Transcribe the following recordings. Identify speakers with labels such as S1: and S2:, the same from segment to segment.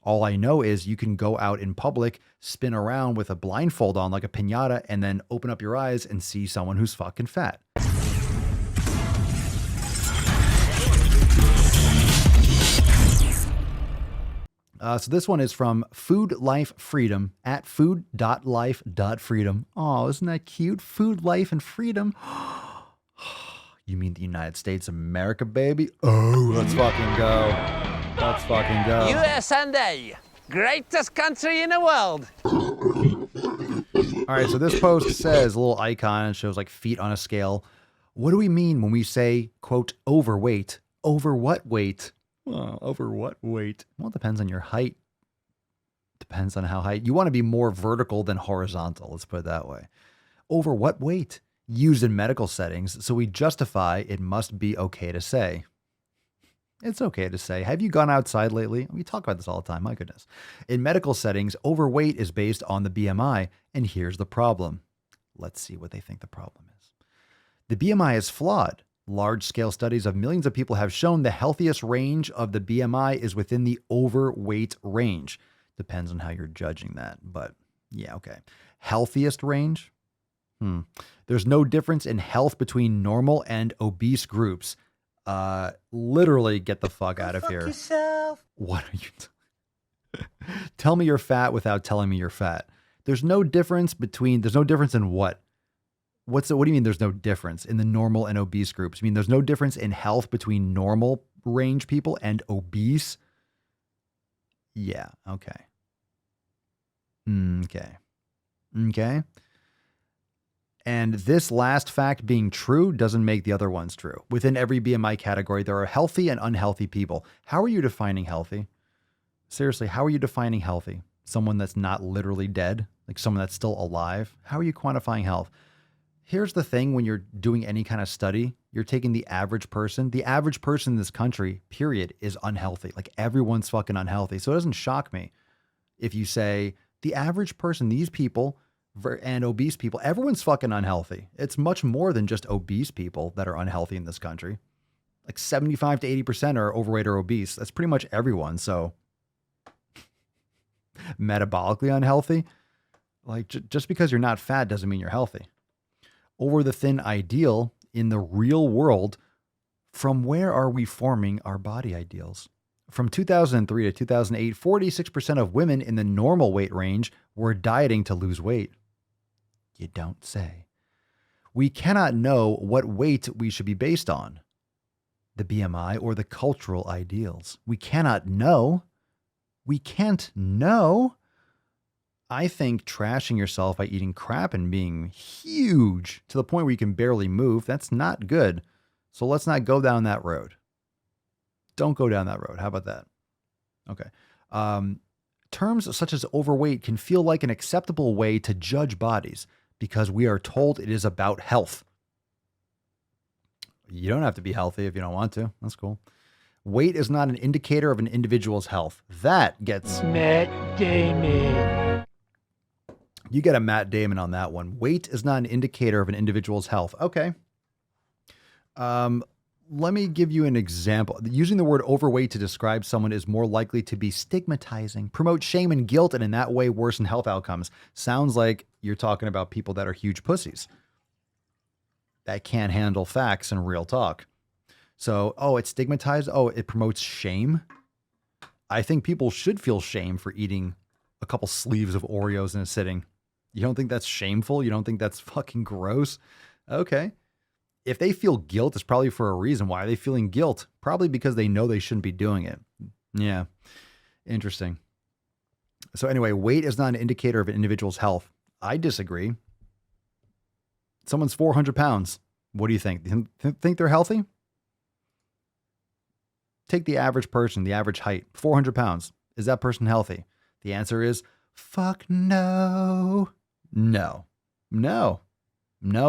S1: All I know is you can go out in public, spin around with a blindfold on like a piñata, and then open up your eyes and see someone who's fucking fat. So this one is from Food Life Freedom at food.life.freedom. Oh, isn't that cute? Food, life, and freedom. You mean the United States of America, baby? Oh, let's fucking go. Let's fucking go.
S2: USA, greatest country in the world.
S1: All right, so this post says, a little icon, shows like feet on a scale. What do we mean when we say, quote, overweight? Over what weight? Well, over what weight? Well, it depends on your height. Depends on how high. You want to be more vertical than horizontal. Let's put it that way. Over what weight? Used in medical settings, so we justify it must be okay to say. It's okay to say. Have you gone outside lately? We talk about this all the time. My goodness. In medical settings, overweight is based on the BMI. And here's the problem. Let's see what they think the problem is. The BMI is flawed. Large-scale studies of millions of people have shown the healthiest range of the BMI is within the overweight range. Depends on how you're judging that, but yeah, okay. Healthiest range? There's no difference in health between normal and obese groups. Literally get the fuck out of here.
S3: Yourself.
S1: What are you? Tell me you're fat without telling me you're fat. There's no difference in what? What do you mean there's no difference in the normal and obese groups? You mean there's no difference in health between normal range people and obese? Yeah, okay. Okay. And this last fact being true doesn't make the other ones true. Within every BMI category, there are healthy and unhealthy people. How are you defining healthy? Seriously, how are you defining healthy? Someone that's not literally dead? Like someone that's still alive? How are you quantifying health? Here's the thing when you're doing any kind of study, you're taking the average person. The average person in this country, period, is unhealthy. Like everyone's fucking unhealthy. So it doesn't shock me if you say the average person, these people and obese people, everyone's fucking unhealthy. It's much more than just obese people that are unhealthy in this country. Like 75 to 80% are overweight or obese. That's pretty much everyone. So metabolically unhealthy, like just because you're not fat doesn't mean you're healthy. Over the thin ideal in the real world, from where are we forming our body ideals? From 2003 to 2008, 46% of women in the normal weight range were dieting to lose weight. You don't say. We cannot know what weight we should be based on, the BMI or the cultural ideals. We cannot know. We can't know. I think trashing yourself by eating crap and being huge to the point where you can barely move, that's not good. So let's not go down that road. Don't go down that road. How about that? Okay. Terms such as overweight can feel like an acceptable way to judge bodies because we are told it is about health. You don't have to be healthy if you don't want to. That's cool. Weight is not an indicator of an individual's health. That gets
S3: Matt Damon.
S1: You get a Matt Damon on that one. Weight is not an indicator of an individual's health. Okay. Let me give you an example. Using the word overweight to describe someone is more likely to be stigmatizing, promote shame and guilt, and in that way worsen health outcomes. Sounds like you're talking about people that are huge pussies that can't handle facts and real talk. So, it's stigmatized. It promotes shame. I think people should feel shame for eating a couple sleeves of Oreos in a sitting. You don't think that's shameful? You don't think that's fucking gross? Okay. If they feel guilt, it's probably for a reason. Why are they feeling guilt? Probably because they know they shouldn't be doing it. Yeah. Interesting. So anyway, weight is not an indicator of an individual's health. I disagree. Someone's 400 pounds. What do you think? Think they're healthy? Take the average person, the average height, 400 pounds. Is that person healthy? The answer is fuck no. No,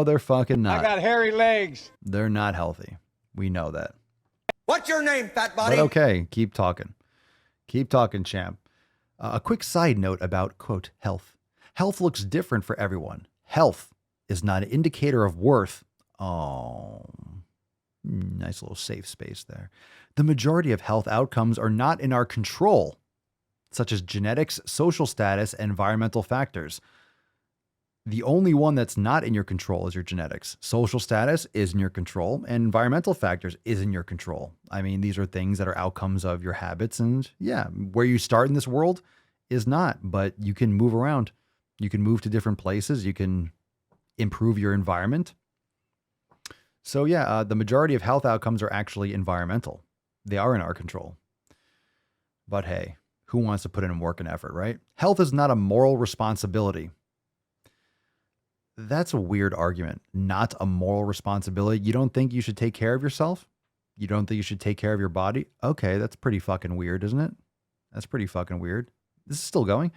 S1: they're fucking not.
S4: I got hairy legs.
S1: They're not healthy. We know that.
S5: What's your name, fat body?
S1: But okay, keep talking. Keep talking, champ. A quick side note about, quote, health. Health looks different for everyone. Health is not an indicator of worth. Oh, nice little safe space there. The majority of health outcomes are not in our control. such as genetics, social status, and environmental factors. The only one that's not in your control is your genetics. Social status is in your control, and environmental factors is in your control. I mean, these are things that are outcomes of your habits, and yeah, where you start in this world is not, but you can move around. You can move to different places. You can improve your environment. So yeah, the majority of health outcomes are actually environmental. They are in our control. But hey, who wants to put in work and effort, right? Health is not a moral responsibility. That's a weird argument. Not a moral responsibility. You don't think you should take care of yourself? You don't think you should take care of your body? Okay, that's pretty fucking weird, isn't it? That's pretty fucking weird. This is still going.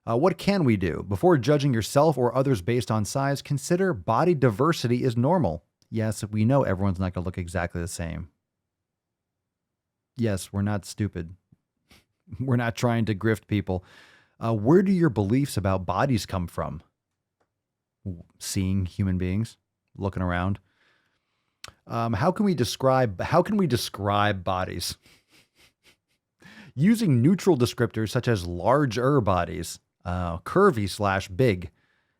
S1: What can we do? Before judging yourself or others based on size, consider body diversity is normal. Yes, we know everyone's not going to look exactly the same. Yes, we're not stupid. We're not trying to grift people. Where do your beliefs about bodies come from? Seeing human beings, looking around. How can we describe bodies? Using neutral descriptors such as larger bodies, curvy/big.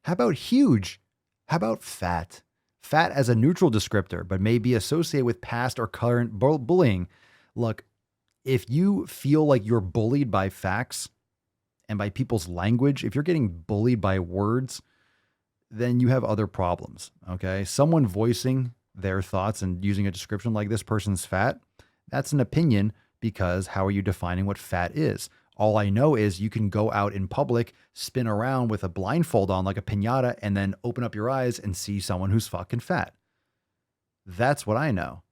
S1: How about huge? How about fat? Fat as a neutral descriptor, but may be associated with past or current bullying. Look, if you feel like you're bullied by facts and by people's language, if you're getting bullied by words, then you have other problems, okay? Someone voicing their thoughts and using a description like this person's fat, that's an opinion, because how are you defining what fat is? All I know is you can go out in public, spin around with a blindfold on like a piñata, and then open up your eyes and see someone who's fucking fat. That's what I know.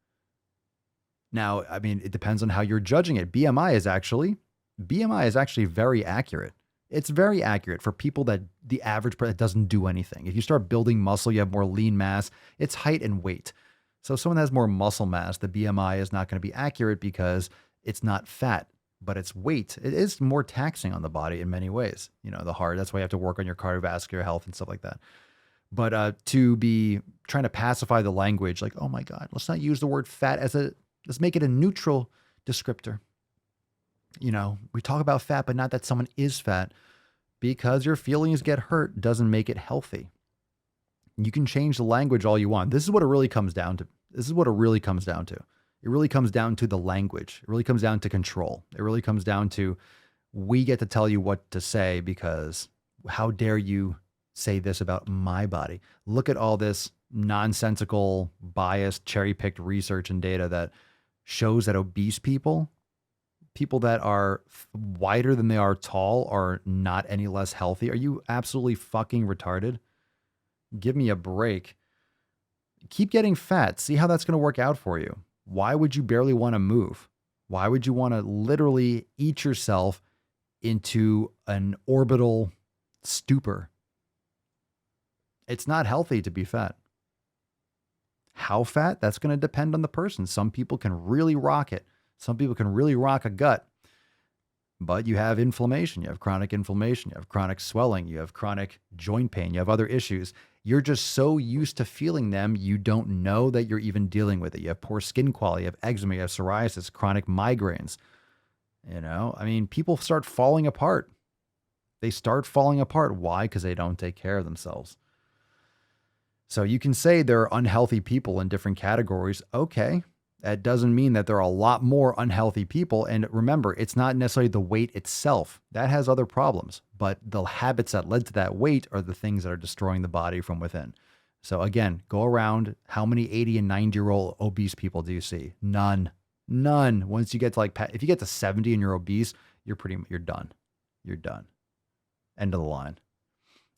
S1: Now, I mean, it depends on how you're judging it. BMI is actually very accurate. It's very accurate for people that the average person doesn't do anything. If you start building muscle, you have more lean mass. It's height and weight. So if someone has more muscle mass, the BMI is not going to be accurate because it's not fat, but it's weight. It is more taxing on the body in many ways. You know, the heart, that's why you have to work on your cardiovascular health and stuff like that. But to be trying to pacify the language, like, oh my God, let's not use the word fat let's make it a neutral descriptor. You know, we talk about fat, but not that someone is fat, because your feelings get hurt doesn't make it healthy. You can change the language all you want. This is what it really comes down to. It really comes down to the language. It really comes down to control. It really comes down to, we get to tell you what to say, because how dare you say this about my body? Look at all this nonsensical, biased, cherry-picked research and data that shows that obese people that are wider than they are tall, are not any less healthy. Are you absolutely fucking retarded? Give me a break. Keep getting fat. See how that's going to work out for you. Why would you barely want to move? Why would you want to literally eat yourself into an orbital stupor? It's not healthy to be fat. How fat? That's going to depend on the person. Some people can really rock it. Some people can really rock a gut, but you have inflammation, you have chronic inflammation, you have chronic swelling, you have chronic joint pain, you have other issues. You're just so used to feeling them, you don't know that you're even dealing with it. You have poor skin quality, you have eczema, you have psoriasis, chronic migraines. You know, I mean, people start falling apart. They start falling apart. Why? Because they don't take care of themselves. So you can say there are unhealthy people in different categories. Okay. That doesn't mean that there are a lot more unhealthy people. And remember, it's not necessarily the weight itself. That has other problems. But the habits that led to that weight are the things that are destroying the body from within. So again, go around. How many 80 and 90-year-old obese people do you see? None. Once you get to if you get to 70 and you're obese, you're done. You're done. End of the line.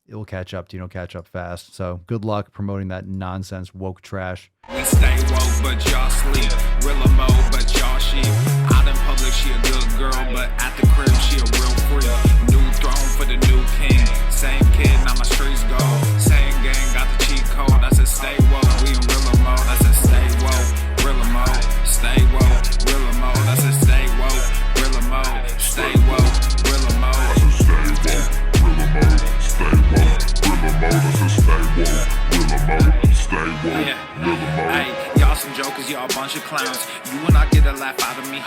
S1: It will catch up to you. It'll catch up fast. So good luck promoting that nonsense woke trash.
S4: We stay woke, but y'all sleep. Rilla mo, but y'all sheep. Out in public, she a good girl, but at the crib, she a real freak. New throne for the new king. Same kid, now my streets go. Same gang, got the cheat code. I said stay woke. We in Rilla mo. I said stay woke. Rilla mo, stay woke. Rilla mo. I said stay woke. Rilla mo, stay woke. Rilla mo. I said stay woke. Rilla mo, stay woke. Rilla mo. I said stay woke. Rilla mo, stay woke. Rilla mo. Hey, y'all some jokers, y'all a bunch of clowns. You will not get a laugh out of me.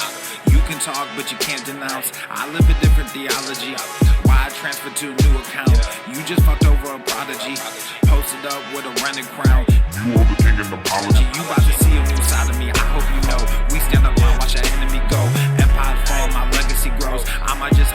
S4: You can talk, but you can't denounce. I live a different theology. Why I transferred to a new account? You just fucked over a prodigy. Posted up with a running crown. You are the king and apology. You about to see a new side of me. I hope you know. We stand up and watch our enemy go. Empires fall, my legacy grows. I might just